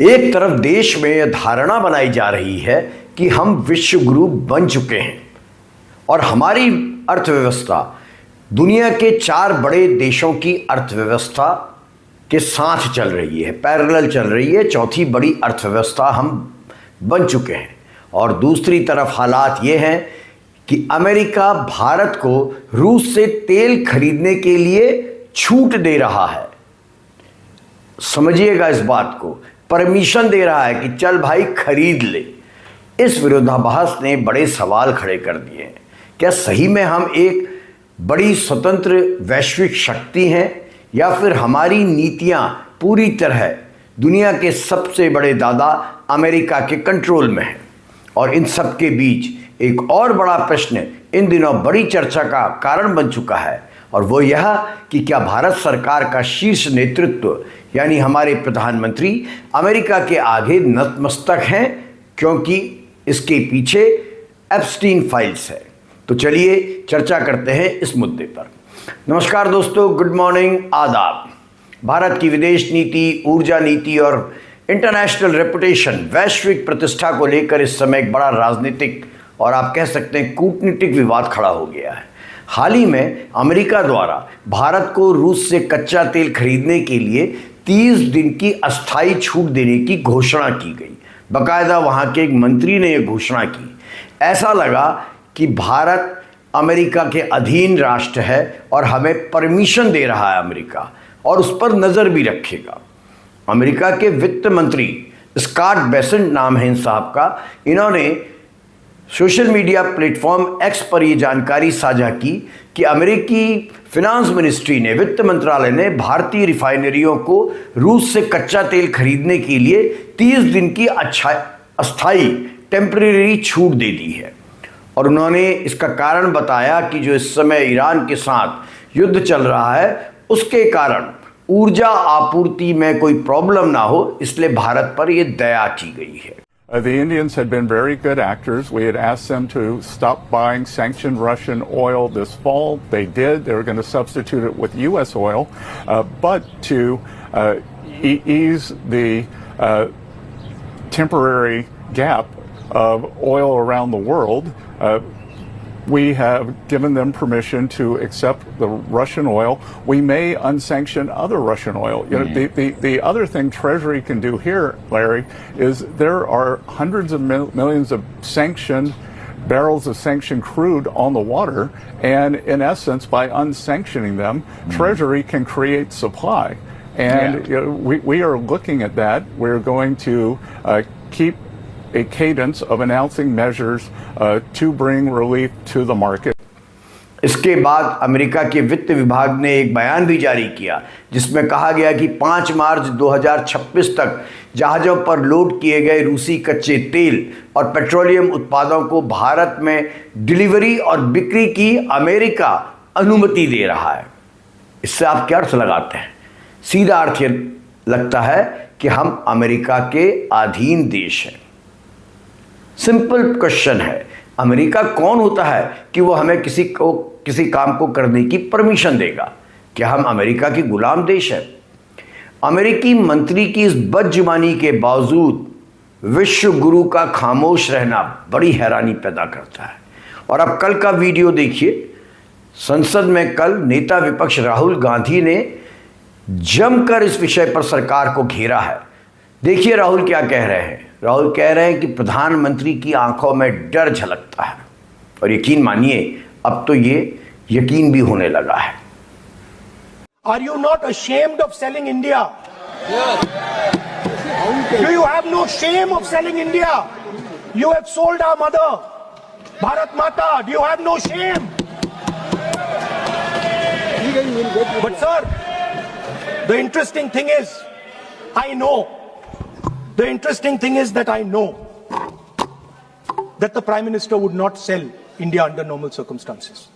एक तरफ देश में यह धारणा बनाई जा रही है कि हम विश्व गुरु बन चुके हैं और हमारी अर्थव्यवस्था दुनिया के 4 बड़े देशों की अर्थव्यवस्था के साथ चल रही है, पैरेलल चल रही है। चौथी बड़ी अर्थव्यवस्था हम बन चुके हैं। और दूसरी तरफ हालात ये हैं कि अमेरिका भारत को रूस से तेल खरीदने के लिए छूट दे रहा है। समझिएगा इस बात को, परमिशन दे रहा है कि चल भाई खरीद ले। इस विरोधाभास ने बड़े सवाल खड़े कर दिए हैं। क्या सही में हम एक बड़ी स्वतंत्र वैश्विक शक्ति हैं या फिर हमारी नीतियां पूरी तरह दुनिया के सबसे बड़े दादा अमेरिका के कंट्रोल में हैं? और इन सब के बीच एक और बड़ा प्रश्न इन दिनों बड़ी चर्चा का कारण बन चुका है, और वो यह कि क्या भारत सरकार का शीर्ष नेतृत्व यानी हमारे प्रधानमंत्री अमेरिका के आगे नतमस्तक हैं, क्योंकि इसके पीछे एप्स्टीन फाइल्स है। तो चलिए चर्चा करते हैं इस मुद्दे पर। नमस्कार दोस्तों, गुड मॉर्निंग, आदाब। भारत की विदेश नीति, ऊर्जा नीति और इंटरनेशनल रेपुटेशन, वैश्विक प्रतिष्ठा को लेकर इस समय एक बड़ा राजनीतिक और आप कह सकते हैं कूटनीतिक विवाद खड़ा हो गया है। हाल ही में अमेरिका द्वारा भारत को रूस से कच्चा तेल खरीदने के लिए 30 दिन की अस्थायी छूट देने की घोषणा की गई। बाकायदा वहाँ के एक मंत्री ने यह घोषणा की। ऐसा लगा कि भारत अमेरिका के अधीन राष्ट्र है और हमें परमिशन दे रहा है अमेरिका, और उस पर नज़र भी रखेगा। अमेरिका के वित्त मंत्री स्कॉट बेसेंट नाम है इन साहब का, इन्होंने सोशल मीडिया प्लेटफॉर्म एक्स पर यह जानकारी साझा की कि अमेरिकी फिनांस मिनिस्ट्री ने, वित्त मंत्रालय ने भारतीय रिफाइनरियों को रूस से कच्चा तेल खरीदने के लिए 30 दिन की अस्थायी टेम्परेरी छूट दे दी है। और उन्होंने इसका कारण बताया कि जो इस समय ईरान के साथ युद्ध चल रहा है उसके कारण ऊर्जा आपूर्ति में कोई प्रॉब्लम ना हो, इसलिए भारत पर यह दया की गई है। The Indians had been very good actors. We had asked them to stop buying sanctioned Russian oil this fall. They did. They were going to substitute it with U.S. oil. But to ease the temporary gap of oil around the world, we have given them permission to accept the Russian oil. We may unsanction other Russian oil. You know, the other thing Treasury can do here, Larry, is there are hundreds of millions of sanctioned barrels of sanctioned crude on the water, and in essence, by unsanctioning them, Treasury can create supply. And you know, we are looking at that. We're going to keep a cadence of announcing measures to bring relief to the market. इसके बाद America के वित्त विभाग ने एक बयान भी जारी किया जिसमें कहा गया कि 5 मार्च 2026 तक जहाज़ों पर लोड किए गए रूसी कच्चे तेल और पेट्रोलियम उत्पादों को भारत में डिलीवरी और बिक्री की अमेरिका अनुमति दे रहा है। इससे आप क्या अर्थ लगाते हैं? सीधा अर्थ ये लगता है कि हम अमेरिका के अधीन देश हैं। सिंपल क्वेश्चन है, अमेरिका कौन होता है कि वो हमें किसी काम को करने की परमिशन देगा? क्या हम अमेरिका की गुलाम देश है? अमेरिकी मंत्री की इस बदजुबानी के बावजूद विश्व गुरु का खामोश रहना बड़ी हैरानी पैदा करता है। और अब कल का वीडियो देखिए। संसद में कल नेता विपक्ष राहुल गांधी ने जमकर इस विषय पर सरकार को घेरा है। देखिए राहुल क्या कह रहे हैं। राहुल कह रहे हैं कि प्रधानमंत्री की आंखों में डर झलकता है, और यकीन मानिए अब तो ये यकीन भी होने लगा है। Are you not ashamed of selling India? Do you have no shame of selling India? You have sold our mother, Bharat Mata. Do you have no shame? But sir, the interesting thing is, the interesting thing is that I know that the Prime Minister would not sell India under normal circumstances.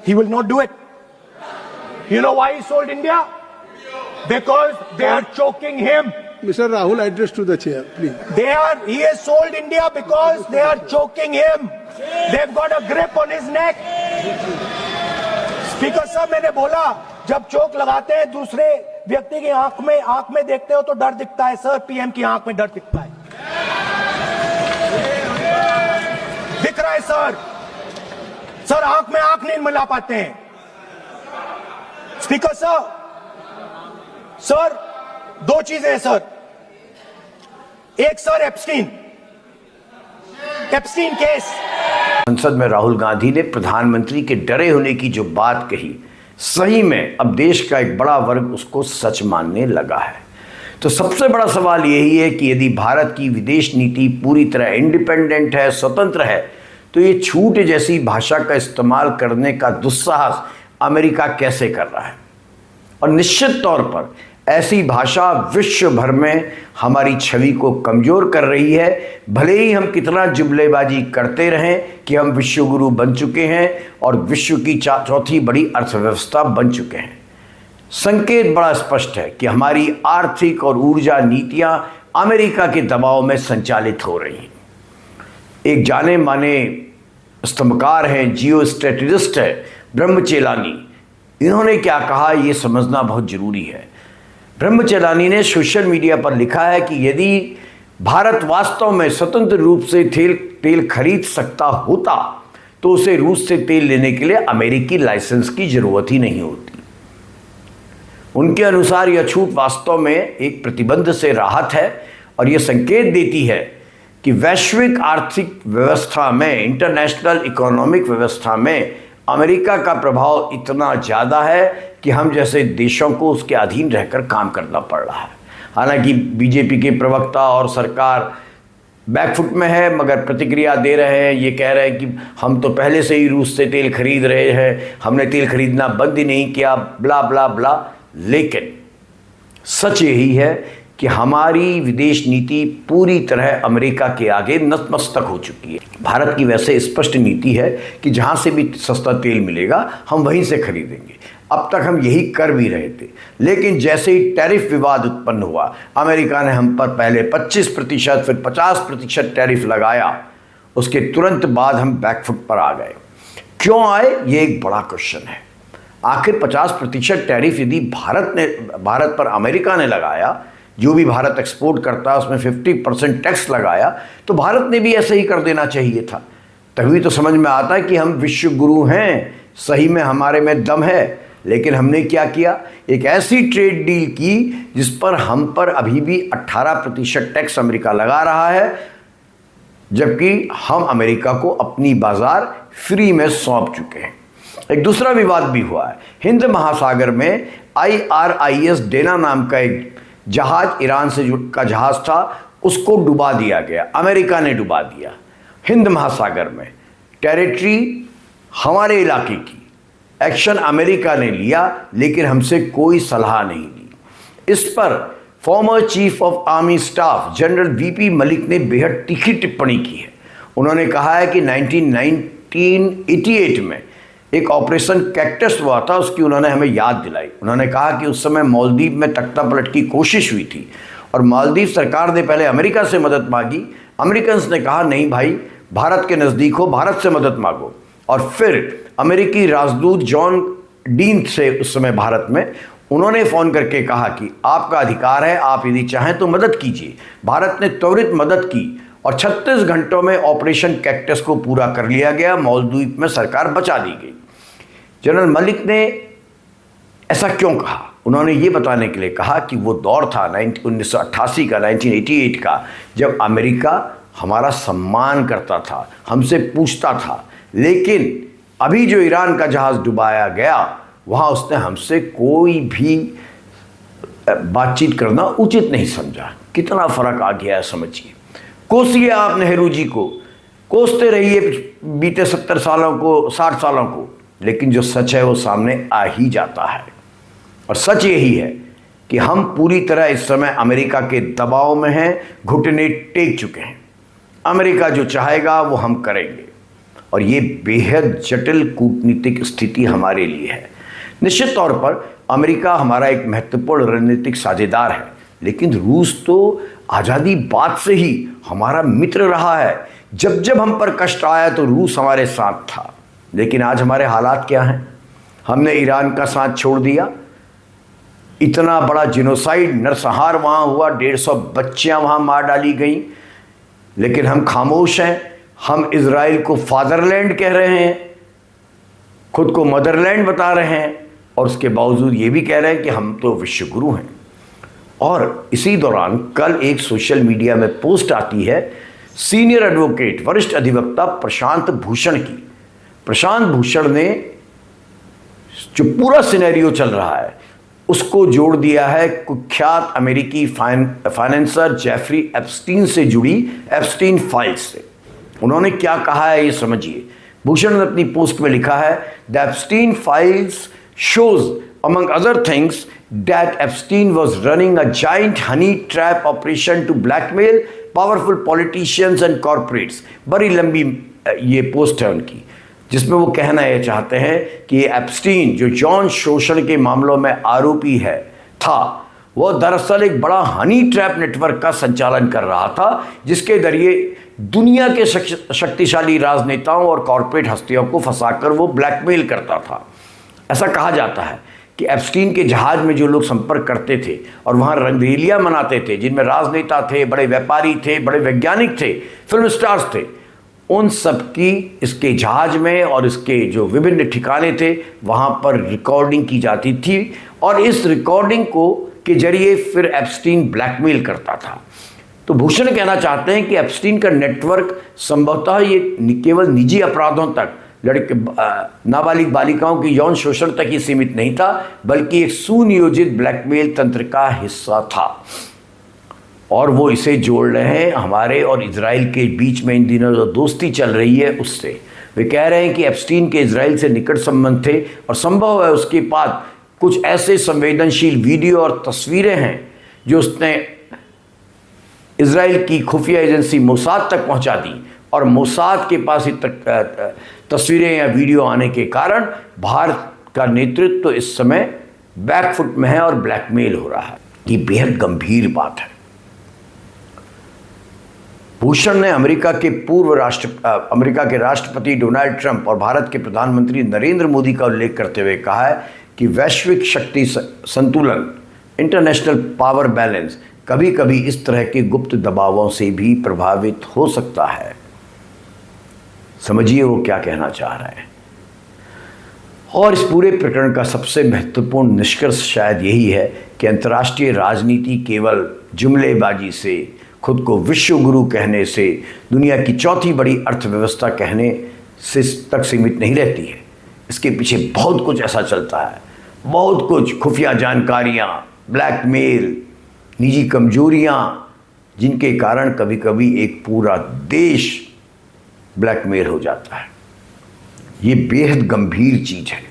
He will not do it. You know why he sold India? Because they are choking him. Mr. Rahul, address to the chair, please. He has sold India because they are choking him. They've got a grip on his neck. Speaker sir, मैंने बोला जब चोक लगाते हैं दूसरे व्यक्ति की आंख में देखते हो तो डर दिखता है सर, पीएम की आंख में डर दिखता है, दिख रहा है सर। सर आंख में आंख नहीं मिला पाते हैं। स्पीकर सर दो चीजें हैं सर। एक सर एप्स्टीन केस। संसद में राहुल गांधी ने प्रधानमंत्री के डरे होने की जो बात कही, सही में अब देश का एक बड़ा वर्ग उसको सच मानने लगा है। तो सबसे बड़ा सवाल यही है कि यदि भारत की विदेश नीति पूरी तरह इंडिपेंडेंट है, स्वतंत्र है, तो ये छूट जैसी भाषा का इस्तेमाल करने का दुस्साहस अमेरिका कैसे कर रहा है। और निश्चित तौर पर ऐसी भाषा विश्व भर में हमारी छवि को कमजोर कर रही है। भले ही हम कितना जुमलेबाजी करते रहें कि हम विश्व गुरु बन चुके हैं और विश्व की चौथी बड़ी अर्थव्यवस्था बन चुके हैं, संकेत बड़ा स्पष्ट है कि हमारी आर्थिक और ऊर्जा नीतियां अमेरिका के दबाव में संचालित हो रही हैं। एक जाने माने स्तंभकार हैं, जियो स्ट्रेटेजिस्ट है ब्रह्मचेलानी, इन्होंने क्या कहा ये समझना बहुत जरूरी है। ब्रह्मचेलानी ने सोशल मीडिया पर लिखा है कि यदि भारत वास्तव में स्वतंत्र रूप से तेल खरीद सकता होता तो उसे रूस से तेल लेने के लिए अमेरिकी लाइसेंस की जरूरत ही नहीं होती। उनके अनुसार यह छूट वास्तव में एक प्रतिबंध से राहत है और यह संकेत देती है कि वैश्विक आर्थिक व्यवस्था में, इंटरनेशनल इकोनॉमिक व्यवस्था में अमेरिका का प्रभाव इतना ज़्यादा है कि हम जैसे देशों को उसके अधीन रहकर काम करना पड़ रहा है। हालांकि बीजेपी के प्रवक्ता और सरकार बैकफुट में है, मगर प्रतिक्रिया दे रहे हैं, ये कह रहे हैं कि हम तो पहले से ही रूस से तेल खरीद रहे हैं, हमने तेल खरीदना बंद ही नहीं किया, ब्ला ब्ला ब्ला। लेकिन सच यही है कि हमारी विदेश नीति पूरी तरह अमेरिका के आगे नतमस्तक हो चुकी है। भारत की वैसे स्पष्ट नीति है कि जहां से भी सस्ता तेल मिलेगा हम वहीं से खरीदेंगे। अब तक हम यही कर भी रहे थे, लेकिन जैसे ही टैरिफ विवाद उत्पन्न हुआ, अमेरिका ने हम पर पहले 25% फिर 50% टैरिफ लगाया, उसके तुरंत बाद हम बैकफुट पर आ गए। क्यों आए, ये एक बड़ा क्वेश्चन है। आखिर 50% टैरिफ यदि भारत पर अमेरिका ने लगाया, जो भी भारत एक्सपोर्ट करता है उसमें 50% टैक्स लगाया, तो भारत ने भी ऐसे ही कर देना चाहिए था। तभी तो समझ में आता है कि हम विश्व गुरु हैं, सही में हमारे में दम है। लेकिन हमने क्या किया, एक ऐसी ट्रेड डील की जिस पर हम पर अभी भी 18% टैक्स अमेरिका लगा रहा है, जबकि हम अमेरिका को अपनी बाजार फ्री में सौंप चुके हैं। एक दूसरा विवाद भी हुआ है। हिंद महासागर में IRIS डेना नाम का एक जहाज, ईरान से का जहाज था, उसको डुबा दिया गया, अमेरिका ने डुबा दिया। हिंद महासागर में टेरिटरी हमारे इलाके की, एक्शन अमेरिका ने लिया, लेकिन हमसे कोई सलाह नहीं ली। इस पर former chief of army staff general VP Malik ने बेहद तीखी टिप्पणी की है। उन्होंने कहा है कि 1988 में एक ऑपरेशन कैक्टस हुआ था, उसकी उन्होंने हमें याद दिलाई। उन्होंने कहा कि उस समय मालदीव में तख्ता पलट की कोशिश हुई थी और मालदीव सरकार ने पहले अमेरिका से मदद मांगी। अमेरिकन्स ने कहा नहीं भाई, भारत के नज़दीक हो, भारत से मदद मांगो। और फिर अमेरिकी राजदूत जॉन डीन से उस समय भारत में, उन्होंने फ़ोन करके कहा कि आपका अधिकार है, आप यदि चाहें तो मदद कीजिए। भारत ने त्वरित मदद की और 36 घंटों में ऑपरेशन कैक्टस को पूरा कर लिया गया। मालदीव में सरकार बचा दी गई। जनरल मलिक ने ऐसा क्यों कहा, उन्होंने ये बताने के लिए कहा कि वो दौर था 1988 का, 1988 का, जब अमेरिका हमारा सम्मान करता था, हमसे पूछता था। लेकिन अभी जो ईरान का जहाज़ डुबाया गया, वहाँ उसने हमसे कोई भी बातचीत करना उचित नहीं समझा। कितना फ़र्क आ गया है समझिए। कोसिए आप नेहरू जी को, कोसते रहिए बीते 70 सालों को, 60 सालों को, लेकिन जो सच है वो सामने आ ही जाता है। और सच यही है कि हम पूरी तरह इस समय अमेरिका के दबाव में हैं, घुटने टेक चुके हैं। अमेरिका जो चाहेगा वो हम करेंगे और ये बेहद जटिल कूटनीतिक स्थिति हमारे लिए है। निश्चित तौर पर अमेरिका हमारा एक महत्वपूर्ण रणनीतिक साझेदार है, लेकिन रूस तो आज़ादी बाद से ही हमारा मित्र रहा है। जब जब हम पर कष्ट आया तो रूस हमारे साथ था। लेकिन आज हमारे हालात क्या हैं? हमने ईरान का साथ छोड़ दिया। इतना बड़ा जिनोसाइड, नरसंहार वहाँ हुआ, 150 बच्चियाँ वहाँ मार डाली गईं, लेकिन हम खामोश हैं। हम इजराइल को फादरलैंड कह रहे हैं, खुद को मदरलैंड बता रहे हैं, और उसके बावजूद ये भी कह रहे हैं कि हम तो विश्व गुरु हैं। और इसी दौरान कल एक सोशल मीडिया में पोस्ट आती है सीनियर एडवोकेट, वरिष्ठ अधिवक्ता प्रशांत भूषण की। प्रशांत भूषण ने जो पूरा सिनेरियो चल रहा है उसको जोड़ दिया है कुख्यात अमेरिकी फाइनेंसर जेफरी एप्स्टीन से जुड़ी एप्स्टीन फाइल्स से। उन्होंने क्या कहा है ये समझिए। भूषण ने अपनी पोस्ट में लिखा है, the Epstein files shows among other things that Epstein was running a giant honey trap operation to blackmail powerful politicians and corporates। बड़ी लंबी ये पोस्ट है उनकी, जिसमें वो कहना ये चाहते हैं कि ये एप्स्टीन जो यौन शोषण के मामलों में आरोपी था, वो दरअसल एक बड़ा हनी ट्रैप नेटवर्क का संचालन कर रहा था, जिसके जरिए दुनिया के शक्तिशाली राजनेताओं और कॉरपोरेट हस्तियों को फंसाकर वो ब्लैकमेल करता था। ऐसा कहा जाता है कि एप्स्टीन के जहाज में जो लोग संपर्क करते थे और वहाँ रंगरेलियाँ मनाते थे, जिनमें राजनेता थे, बड़े व्यापारी थे, बड़े वैज्ञानिक थे, फिल्म स्टार्स थे, उन सब की इसके जहाज में और इसके जो विभिन्न ठिकाने थे वहाँ पर रिकॉर्डिंग की जाती थी, और इस रिकॉर्डिंग को के जरिए फिर एप्स्टीन ब्लैकमेल करता था। तो भूषण कहना चाहते हैं कि एप्स्टीन का नेटवर्क संभवतः ये केवल निजी अपराधों तक, लड़के नाबालिग बालिकाओं के यौन शोषण तक ही सीमित नहीं था, बल्कि एक सुनियोजित ब्लैकमेल तंत्र का हिस्सा था। और वो इसे जोड़ रहे हैं हमारे और इजराइल के बीच में इन दिनों जो दोस्ती चल रही है उससे। वे कह रहे हैं कि एप्स्टीन के इजराइल से निकट संबंध थे, और संभव है उसके बाद कुछ ऐसे संवेदनशील वीडियो और तस्वीरें हैं जो उसने इजराइल की खुफिया एजेंसी मोसाद तक पहुंचा दी, और मोसाद के पास तस्वीरें या वीडियो आने के कारण भारत का नेतृत्व तो इस समय बैकफुट में है और ब्लैकमेल हो रहा है। ये बेहद गंभीर बात है। भूषण ने अमेरिका के राष्ट्रपति डोनाल्ड ट्रंप और भारत के प्रधानमंत्री नरेंद्र मोदी का उल्लेख करते हुए कहा है कि वैश्विक शक्ति संतुलन, इंटरनेशनल पावर बैलेंस, कभी कभी इस तरह के गुप्त दबावों से भी प्रभावित हो सकता है। समझिए वो क्या कहना चाह रहे हैं। और इस पूरे प्रकरण का सबसे महत्वपूर्ण निष्कर्ष शायद यही है कि अंतर्राष्ट्रीय राजनीति केवल जुमलेबाजी से, खुद को विश्व गुरु कहने से, दुनिया की चौथी बड़ी अर्थव्यवस्था कहने से तक सीमित नहीं रहती है। इसके पीछे बहुत कुछ ऐसा चलता है, बहुत कुछ खुफिया जानकारियाँ, ब्लैकमेल, निजी कमजोरियाँ, जिनके कारण कभी कभी एक पूरा देश ब्लैकमेल हो जाता है। ये बेहद गंभीर चीज़ है।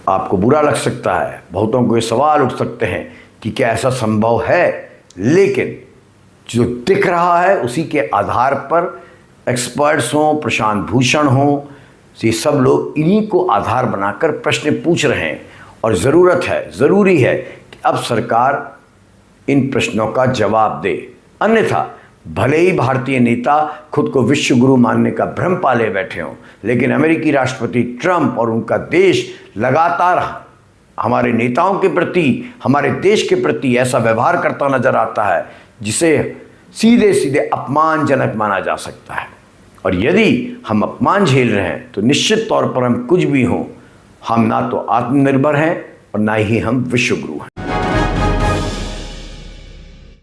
आपको बुरा लग सकता है, बहुतों को ये सवाल उठ सकते हैं कि क्या ऐसा संभव है, लेकिन जो दिख रहा है उसी के आधार पर एक्सपर्ट्स हों, प्रशांत भूषण हों, ये सब लोग इन्हीं को आधार बनाकर प्रश्न पूछ रहे हैं। और ज़रूरी है कि अब सरकार इन प्रश्नों का जवाब दे, अन्यथा भले ही भारतीय नेता खुद को विश्व गुरु मानने का भ्रम पाले बैठे हों, लेकिन अमेरिकी राष्ट्रपति ट्रंप और उनका देश लगातार हमारे नेताओं के प्रति, हमारे देश के प्रति ऐसा व्यवहार करता नजर आता है जिसे सीधे सीधे अपमानजनक माना जा सकता है। और यदि हम अपमान झेल रहे हैं तो निश्चित तौर पर हम कुछ भी हों, हम ना तो आत्मनिर्भर हैं और ना ही हम विश्व गुरु हैं।